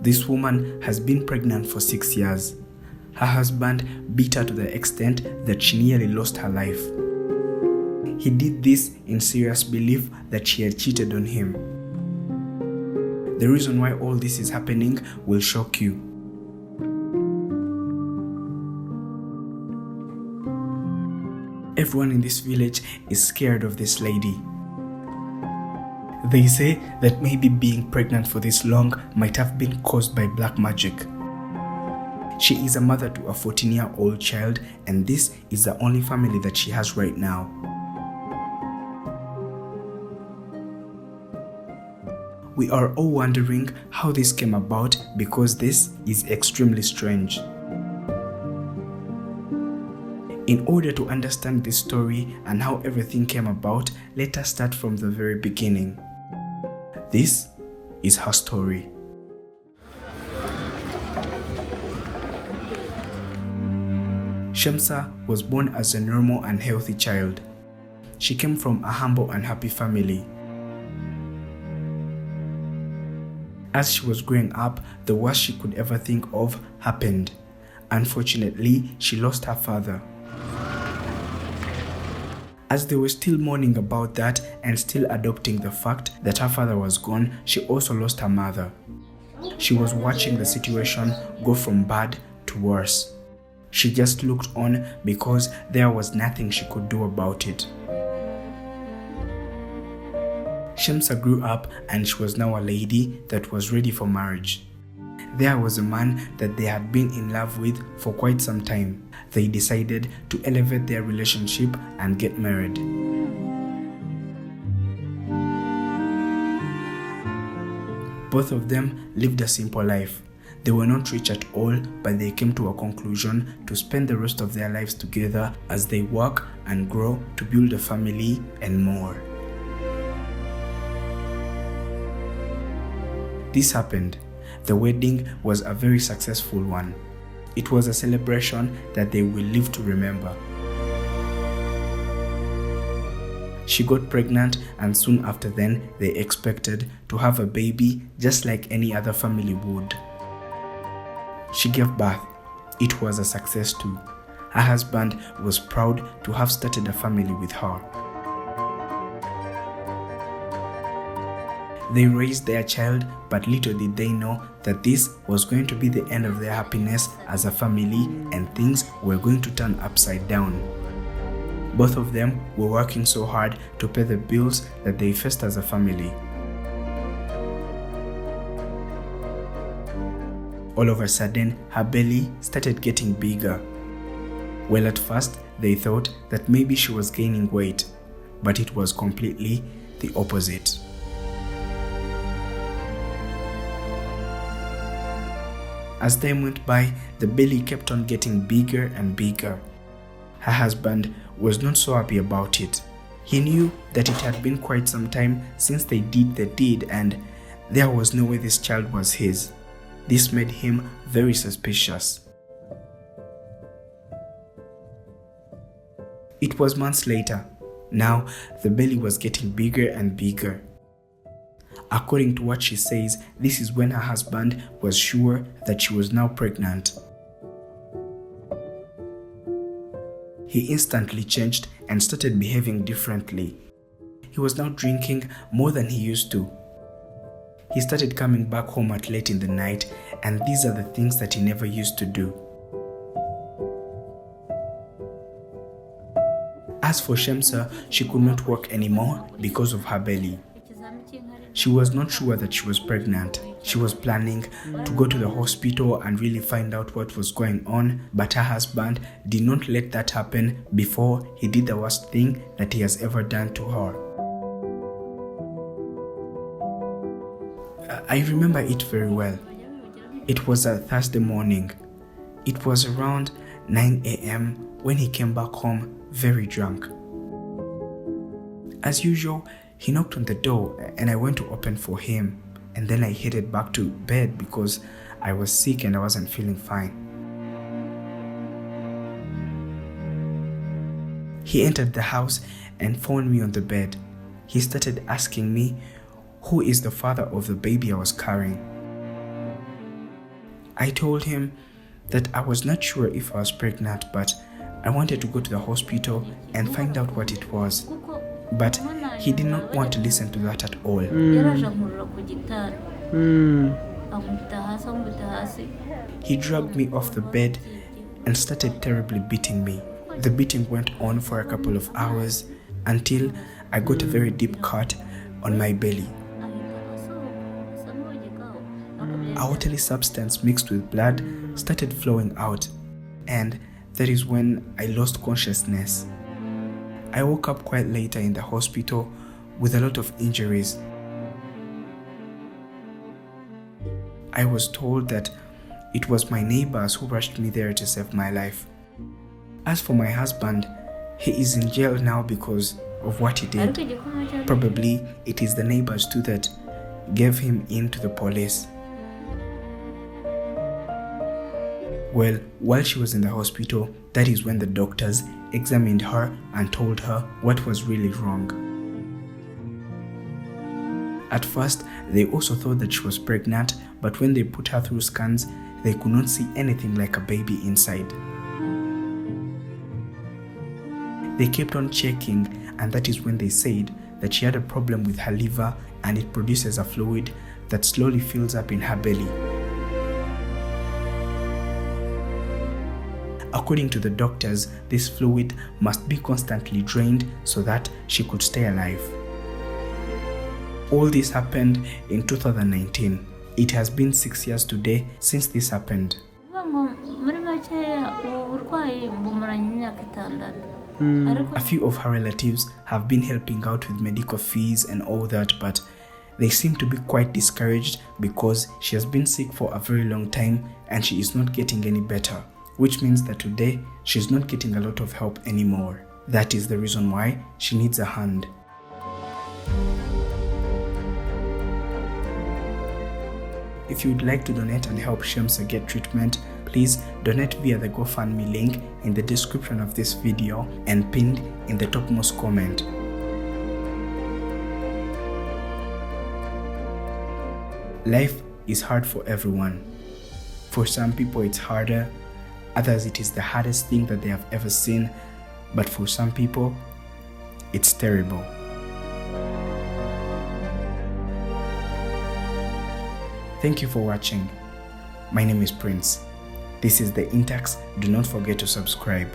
This woman has been pregnant for 6 years. Her husband beat her to the extent that she nearly lost her life. He did this in serious belief that she had cheated on him. The reason why all this is happening will shock you. Everyone in this village is scared of this lady. They say that maybe being pregnant for this long might have been caused by black magic. She is a mother to a 14-year-old child, and this is the only family that she has right now. We are all wondering how this came about because this is extremely strange. In order to understand this story and how everything came about, let us start from the very beginning. This is her story. Shamsa was born as a normal and healthy child. She came from a humble and happy family. As she was growing up, the worst she could ever think of happened. Unfortunately, she lost her father. As they were still mourning about that and still adopting the fact that her father was gone, she also lost her mother. She was watching the situation go from bad to worse. She just looked on because there was nothing she could do about it. Shamsa grew up and she was now a lady that was ready for marriage. There was a man that they had been in love with for quite some time. They decided to elevate their relationship and get married. Both of them lived a simple life. They were not rich at all, but they came to a conclusion to spend the rest of their lives together as they work and grow to build a family and more. This happened. The wedding was a very successful one. It was a celebration that they will live to remember. She got pregnant, and soon after then, they expected to have a baby just like any other family would. She gave birth. It was a success too. Her husband was proud to have started a family with her. They raised their child, but little did they know that this was going to be the end of their happiness as a family, and things were going to turn upside down. Both of them were working so hard to pay the bills that they faced as a family. All of a sudden, her belly started getting bigger. Well, at first, they thought that maybe she was gaining weight, but it was completely the opposite. As time went by, the belly kept on getting bigger and bigger. Her husband was not so happy about it. He knew that it had been quite some time since they did the deed, and there was no way this child was his. This made him very suspicious. It was months later. Now, the belly was getting bigger and bigger. According to what she says, this is when her husband was sure that she was now pregnant. He instantly changed and started behaving differently. He was now drinking more than he used to. He started coming back home at late in the night, and these are the things that he never used to do. As for Shamsa, she could not work anymore because of her belly. She was not sure that she was pregnant. She was planning to go to the hospital and really find out what was going on, but her husband did not let that happen before he did the worst thing that he has ever done to her. I remember it very well. It was a Thursday morning. It was around 9 a.m. when he came back home very drunk. As usual, he knocked on the door and I went to open for him, and then I headed back to bed because I was sick and I wasn't feeling fine. He entered the house and found me on the bed. He started asking me, who is the father of the baby I was carrying? I told him that I was not sure if I was pregnant, but I wanted to go to the hospital and find out what it was. But he did not want to listen to that at all. He dragged me off the bed and started terribly beating me. The beating went on for a couple of hours until I got a very deep cut on my belly. A watery substance mixed with blood started flowing out, and that is when I lost consciousness. I woke up quite later in the hospital with a lot of injuries. I was told that it was my neighbors who rushed me there to save my life. As for my husband, he is in jail now because of what he did. Probably it is the neighbors too that gave him in to the police. Well, while she was in the hospital, that is when the doctors examined her and told her what was really wrong. At first, they also thought that she was pregnant, but when they put her through scans, they could not see anything like a baby inside. They kept on checking, and that is when they said that she had a problem with her liver and it produces a fluid that slowly fills up in her belly. According to the doctors, this fluid must be constantly drained so that she could stay alive. All this happened in 2019. It has been 6 years today since this happened. A few of her relatives have been helping out with medical fees and all that, but they seem to be quite discouraged because she has been sick for a very long time and she is not getting any better, which means that today she's not getting a lot of help anymore. That is the reason why she needs a hand. If you would like to donate and help Shemsa get treatment, please donate via the GoFundMe link in the description of this video and pinned in the topmost comment. Life is hard for everyone. For some people it's harder, others it is the hardest thing that they have ever seen, but for some people it's terrible. Thank you for watching. My name is Prince. This is the Intax. Do not forget to subscribe.